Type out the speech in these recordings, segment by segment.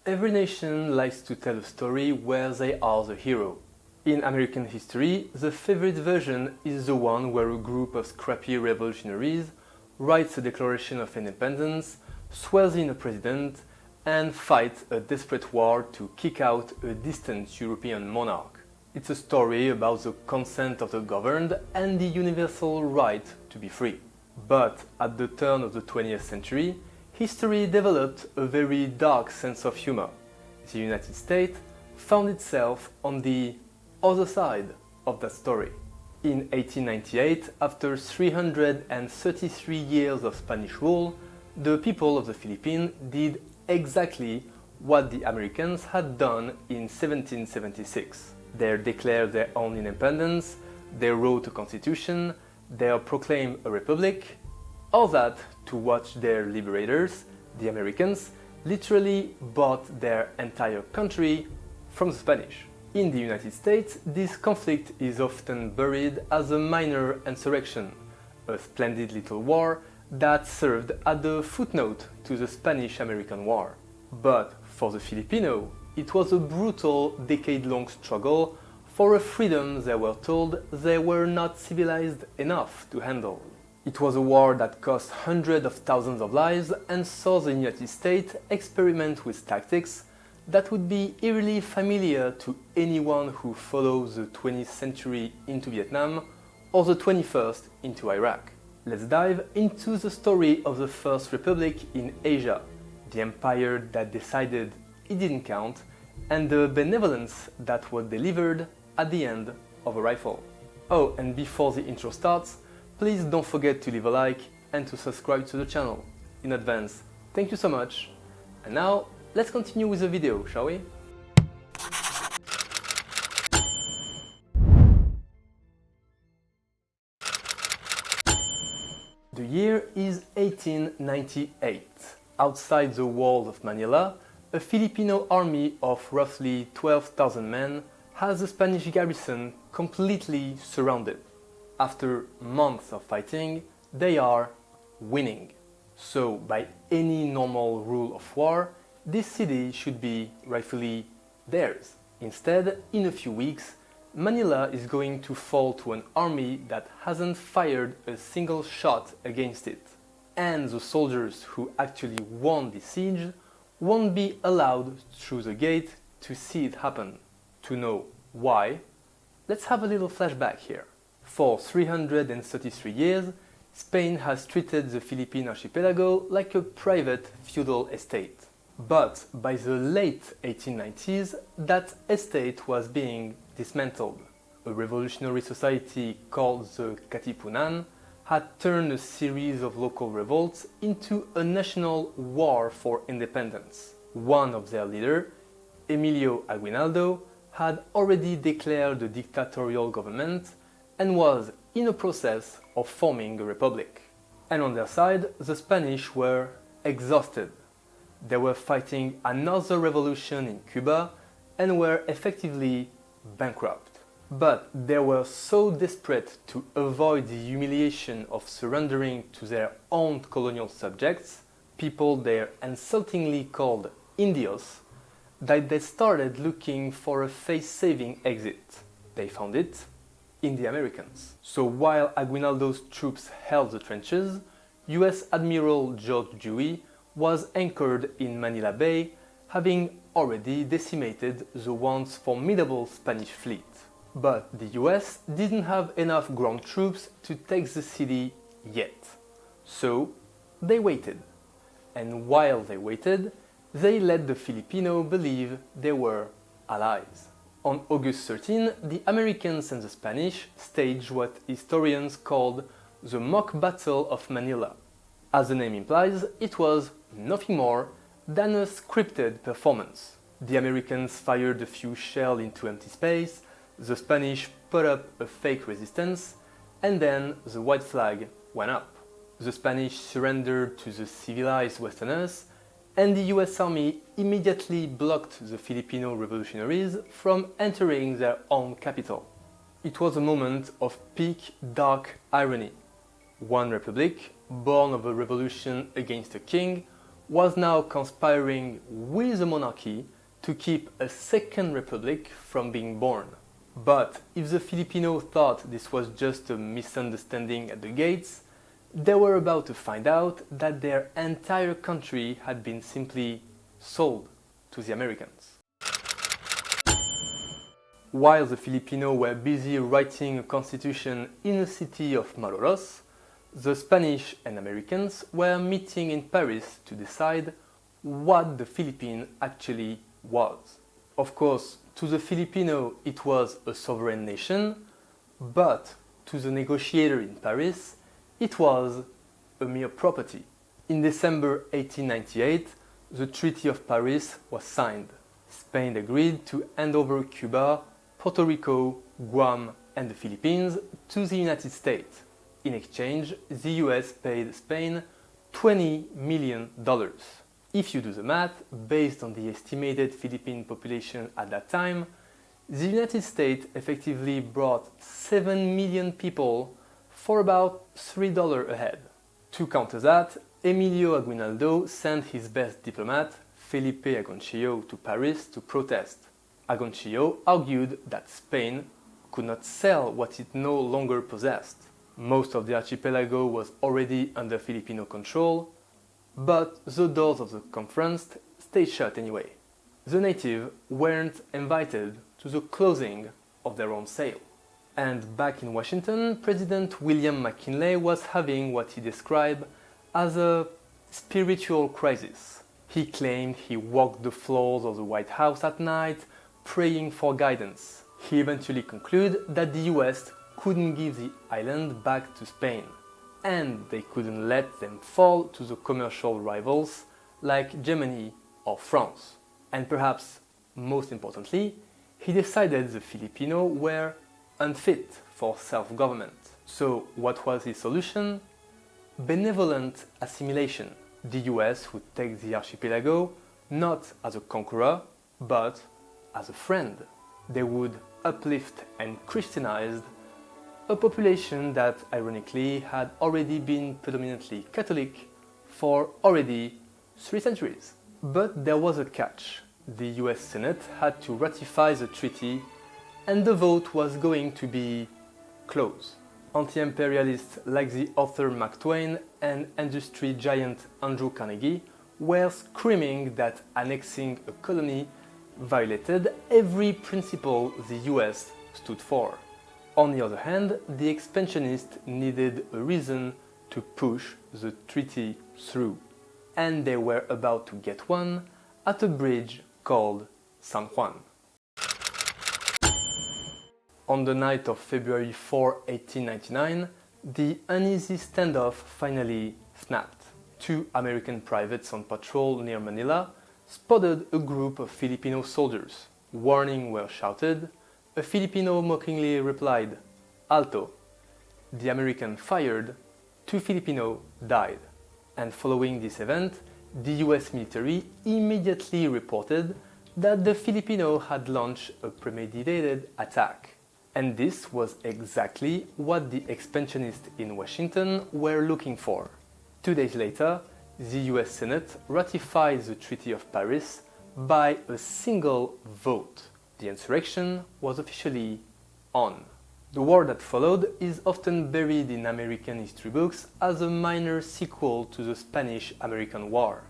Every nation likes to tell a story where they are the hero. In American history, the favorite version is the one where a group of scrappy revolutionaries writes a Declaration of Independence, swears in a president, and fights a desperate war to kick out a distant European monarch. It's a story about the consent of the governed and the universal right to be free. But at the turn of the 20th century, history developed a very dark sense of humor. The United States found itself on the other side of that story. In 1898, after 333 years of Spanish rule, the people of the Philippines did exactly what the Americans had done in 1776. They declared their own independence, they wrote a constitution, they proclaimed a republic, all that to watch their liberators, the Americans, literally bought their entire country from the Spanish. In the United States, this conflict is often buried as a minor insurrection, a splendid little war that served as a footnote to the Spanish-American War. But for the Filipino, it was a brutal, decade-long struggle for a freedom they were told they were not civilized enough to handle. It was a war that cost hundreds of thousands of lives and saw the United States experiment with tactics that would be eerily familiar to anyone who follows the 20th century into Vietnam or the 21st into Iraq. Let's dive into the story of the First Republic in Asia, the empire that decided it didn't count, and the benevolence that was delivered at the end of a rifle. Oh, and before the intro starts, please don't forget to leave a like and to subscribe to the channel. In advance, thank you so much. And now, let's continue with the video, shall we? The year is 1898. Outside the walls of Manila, a Filipino army of roughly 12,000 men has the Spanish garrison completely surrounded. After months of fighting, they are winning. So, by any normal rule of war, this city should be rightfully theirs. Instead, in a few weeks, Manila is going to fall to an army that hasn't fired a single shot against it. And the soldiers who actually won the siege won't be allowed through the gate to see it happen. To know why, let's have a little flashback here. For 333 years, Spain has treated the Philippine archipelago like a private feudal estate. But by the late 1890s, that estate was being dismantled. A revolutionary society called the Katipunan had turned a series of local revolts into a national war for independence. One of their leaders, Emilio Aguinaldo, had already declared a dictatorial government and was in a process of forming a republic. And on their side, the Spanish were exhausted. They were fighting another revolution in Cuba and were effectively bankrupt. But they were so desperate to avoid the humiliation of surrendering to their own colonial subjects, people they insultingly called Indios, that they started looking for a face-saving exit. They found it in the Americans. So while Aguinaldo's troops held the trenches, US Admiral George Dewey was anchored in Manila Bay, having already decimated the once formidable Spanish fleet. But the US didn't have enough ground troops to take the city yet. So they waited. And while they waited, they let the Filipino believe they were allies. On August 13, the Americans and the Spanish staged what historians called the Mock Battle of Manila. As the name implies, it was nothing more than a scripted performance. The Americans fired a few shells into empty space, the Spanish put up a fake resistance, and then the white flag went up. The Spanish surrendered to the civilized Westerners, and the US Army immediately blocked the Filipino revolutionaries from entering their own capital. It was a moment of peak dark irony. One republic, born of a revolution against a king, was now conspiring with the monarchy to keep a second republic from being born. But if the Filipinos thought this was just a misunderstanding at the gates, they were about to find out that their entire country had been simply sold to the Americans. While the Filipinos were busy writing a constitution in the city of Malolos, the Spanish and Americans were meeting in Paris to decide what the Philippines actually was. Of course, to the Filipino it was a sovereign nation, but to the negotiator in Paris it was a mere property. In December 1898, the Treaty of Paris was signed. Spain agreed to hand over Cuba, Puerto Rico, Guam and the Philippines to the United States. In exchange, the US paid Spain $20 million. If you do the math, based on the estimated Philippine population at that time, the United States effectively brought 7 million people for about $3 a head. To counter that, Emilio Aguinaldo sent his best diplomat, Felipe Agoncillo, to Paris to protest. Agoncillo argued that Spain could not sell what it no longer possessed. Most of the archipelago was already under Filipino control, but the doors of the conference stayed shut anyway. The natives weren't invited to the closing of their own sale. And back in Washington, President William McKinley was having what he described as a spiritual crisis. He claimed he walked the floors of the White House at night, praying for guidance. He eventually concluded that the US couldn't give the island back to Spain, and they couldn't let them fall to the commercial rivals like Germany or France. And perhaps most importantly, he decided the Filipinos were unfit for self-government. So what was his solution? Benevolent assimilation. The US would take the archipelago not as a conqueror, but as a friend. They would uplift and Christianize a population that ironically had already been predominantly Catholic for already 3 centuries. But there was a catch. The US Senate had to ratify the treaty, and the vote was going to be close. Anti-imperialists like the author Mark Twain and industry giant Andrew Carnegie were screaming that annexing a colony violated every principle the US stood for. On the other hand, the expansionists needed a reason to push the treaty through, and they were about to get one at a bridge called San Juan. On the night of February 4, 1899, the uneasy standoff finally snapped. 2 American privates on patrol near Manila spotted a group of Filipino soldiers. Warnings were shouted. A Filipino mockingly replied, "Alto." The American fired. 2 Filipinos died. And following this event, the US military immediately reported that the Filipinos had launched a premeditated attack. And this was exactly what the expansionists in Washington were looking for. 2 days later, the US Senate ratified the Treaty of Paris by a single vote. The insurrection was officially on. The war that followed is often buried in American history books as a minor sequel to the Spanish-American War.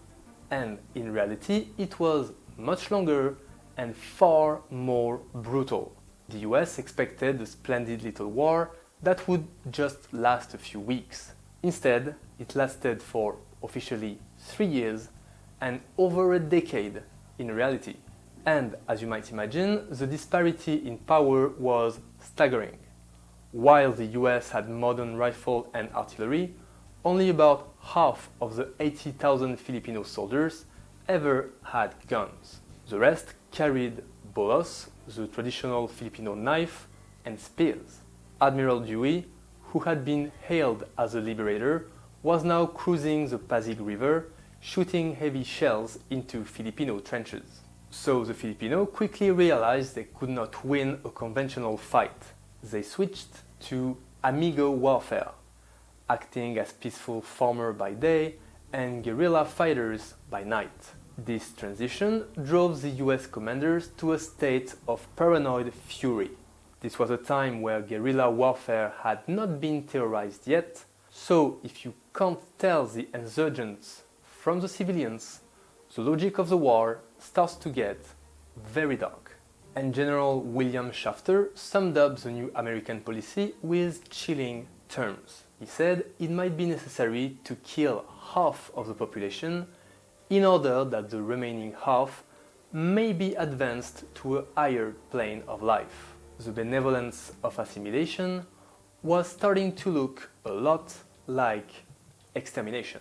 And in reality, it was much longer and far more brutal. The US expected a splendid little war that would just last a few weeks. Instead, it lasted for officially 3 years and over a decade in reality. And as you might imagine, the disparity in power was staggering. While the US had modern rifle and artillery, only about half of the 80,000 Filipino soldiers ever had guns. The rest carried bolos, the traditional Filipino knife, and spears. Admiral Dewey, who had been hailed as a liberator, was now cruising the Pasig River, shooting heavy shells into Filipino trenches. So the Filipinos quickly realized they could not win a conventional fight. They switched to amigo warfare, acting as peaceful farmers by day and guerrilla fighters by night. This transition drove the US commanders to a state of paranoid fury. This was a time where guerrilla warfare had not been terrorized yet, so if you can't tell the insurgents from the civilians, the logic of the war starts to get very dark. And General William Shafter summed up the new American policy with chilling terms. He said it might be necessary to kill half of the population in order that the remaining half may be advanced to a higher plane of life. The benevolence of assimilation was starting to look a lot like extermination.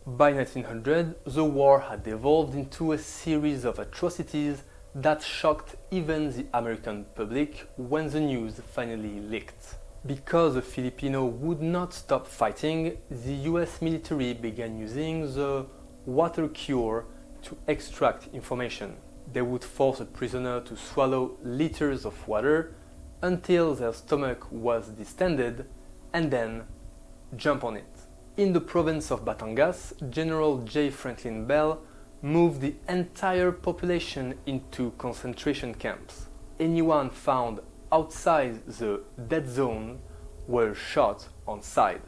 By 1900, the war had evolved into a series of atrocities that shocked even the American public when the news finally leaked. Because the Filipino would not stop fighting, the US military began using the water cure to extract information. They would force a prisoner to swallow liters of water until their stomach was distended and then jump on it. In the province of Batangas, General J. Franklin Bell moved the entire population into concentration camps. Anyone found outside the dead zone were shot on sight,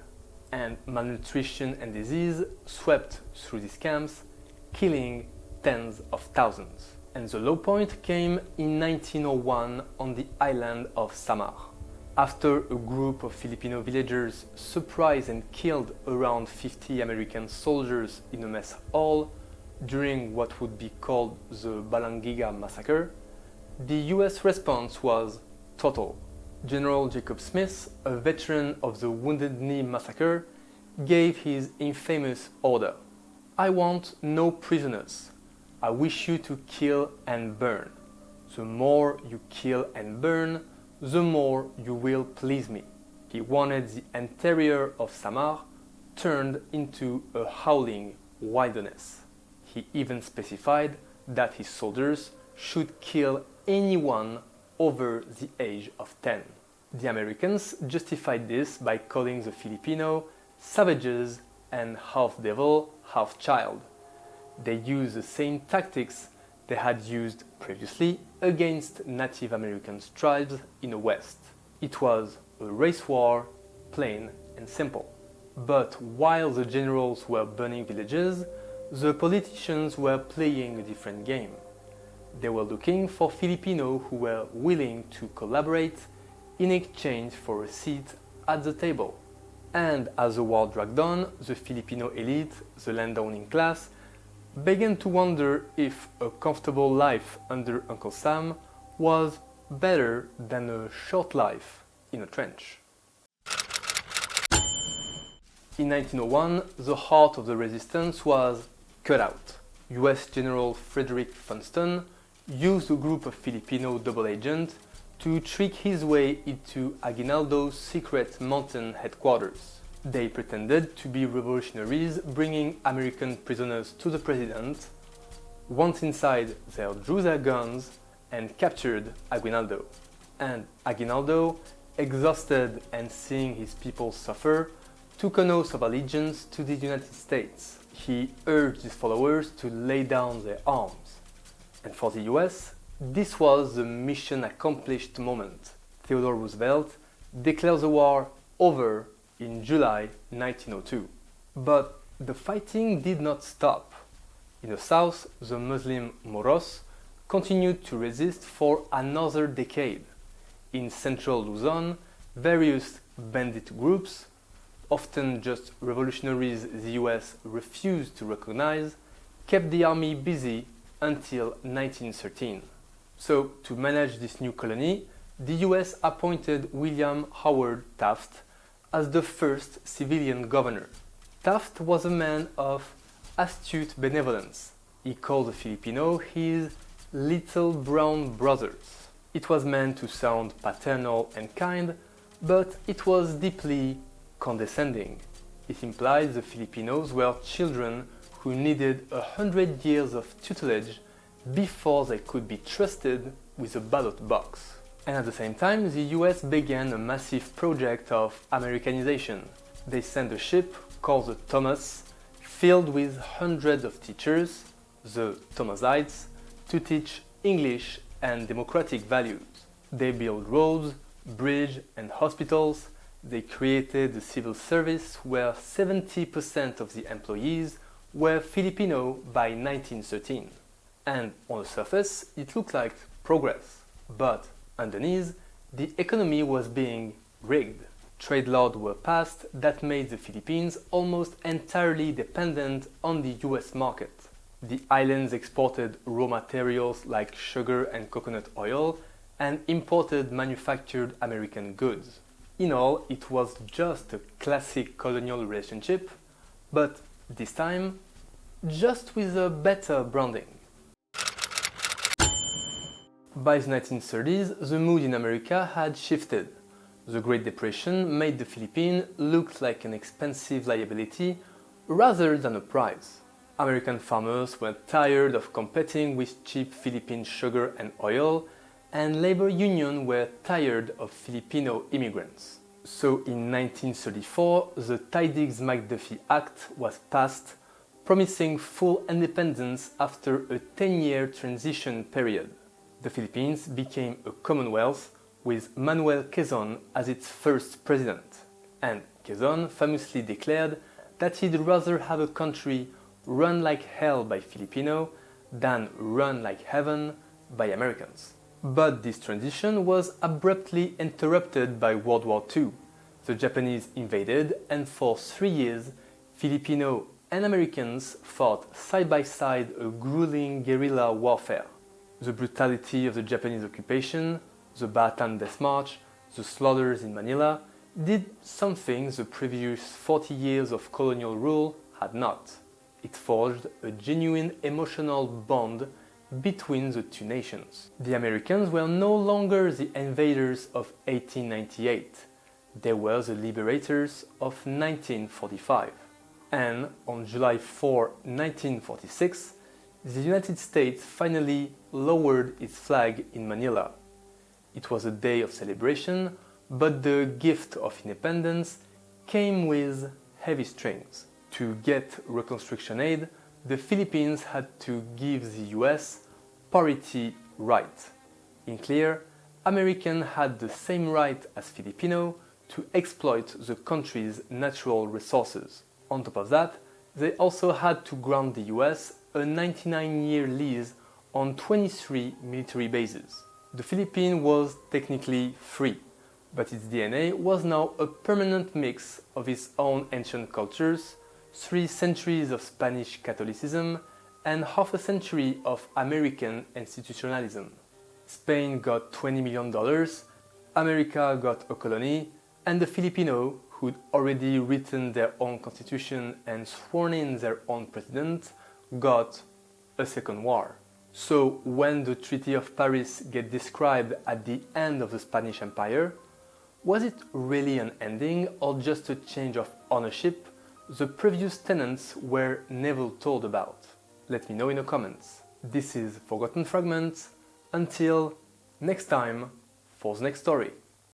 and malnutrition and disease swept through these camps, killing tens of thousands. And the low point came in 1901 on the island of Samar. After a group of Filipino villagers surprised and killed around 50 American soldiers in a mess hall during what would be called the Balangiga massacre, the US response was total. General Jacob Smith, a veteran of the Wounded Knee massacre, gave his infamous order: "I want no prisoners. I wish you to kill and burn. The more you kill and burn, the more you will please me." He wanted the interior of Samar turned into a howling wilderness. He even specified that his soldiers should kill anyone over the age of 10. The Americans justified this by calling the Filipino savages and half devil, half child. They used the same tactics they had used previously against Native American tribes in the West. It was a race war, plain and simple. But while the generals were burning villages, the politicians were playing a different game. They were looking for Filipinos who were willing to collaborate in exchange for a seat at the table. And as the war dragged on, the Filipino elite, the landowning class, began to wonder if a comfortable life under Uncle Sam was better than a short life in a trench. In 1901, the heart of the resistance was cut out. US General Frederick Funston used a group of Filipino double agents to trick his way into Aguinaldo's secret mountain headquarters. They pretended to be revolutionaries bringing American prisoners to the president. Once inside, they drew their guns and captured Aguinaldo. And Aguinaldo, exhausted and seeing his people suffer, took an oath of allegiance to the United States. He urged his followers to lay down their arms. And for the US, this was the mission accomplished moment. Theodore Roosevelt declared the war over in July 1902. But the fighting did not stop. In the south, the Muslim Moros continued to resist for another decade. In central Luzon, various bandit groups, often just revolutionaries the US refused to recognize, kept the army busy until 1913. So, to manage this new colony, the US appointed William Howard Taft as the first civilian governor. Taft was a man of astute benevolence. He called the Filipino his little brown brothers. It was meant to sound paternal and kind, but it was deeply condescending. It implied the Filipinos were children who needed 100 years of tutelage before they could be trusted with a ballot box. And at the same time, the US began a massive project of Americanization. They sent a ship called the Thomas, filled with hundreds of teachers, the Thomasites, to teach English and democratic values. They built roads, bridges, and hospitals. They created a civil service where 70% of the employees were Filipino by 1913. And on the surface, it looked like progress. But underneath, the economy was being rigged. Trade laws were passed that made the Philippines almost entirely dependent on the US market. The islands exported raw materials like sugar and coconut oil and imported manufactured American goods. In all, it was just a classic colonial relationship, but this time, just with a better branding. By the 1930s, the mood in America had shifted. The Great Depression made the Philippines look like an expensive liability rather than a prize. American farmers were tired of competing with cheap Philippine sugar and oil, and labor unions were tired of Filipino immigrants. So in 1934, the Tydings-McDuffie Act was passed, promising full independence after a 10-year transition period. The Philippines became a commonwealth with Manuel Quezon as its first president. And Quezon famously declared that he'd rather have a country run like hell by Filipino than run like heaven by Americans. But this transition was abruptly interrupted by World War II. The Japanese invaded, and for 3 years, Filipino and Americans fought side by side a grueling guerrilla warfare. The brutality of the Japanese occupation, the Bataan Death March, the slaughters in Manila, did something the previous 40 years of colonial rule had not. It forged a genuine emotional bond between the two nations. The Americans were no longer the invaders of 1898. They were the liberators of 1945. And on July 4, 1946, the United States finally lowered its flag in Manila. It was a day of celebration, but the gift of independence came with heavy strings. To get reconstruction aid, the Philippines had to give the US parity right. In clear, Americans had the same right as Filipino to exploit the country's natural resources. On top of that, they also had to grant the US a 99-year lease on 23 military bases. The Philippines was technically free, but its DNA was now a permanent mix of its own ancient cultures, 3 centuries of Spanish Catholicism, and half a century of American institutionalism. Spain got $20 million, America got a colony, and the Filipino, who'd already written their own constitution and sworn in their own president, got a second war. So when the Treaty of Paris gets described at the end of the Spanish Empire, was it really an ending or just a change of ownership the previous tenants were never told about? Let me know in the comments. This is Forgotten Fragments. Until next time, for the next story.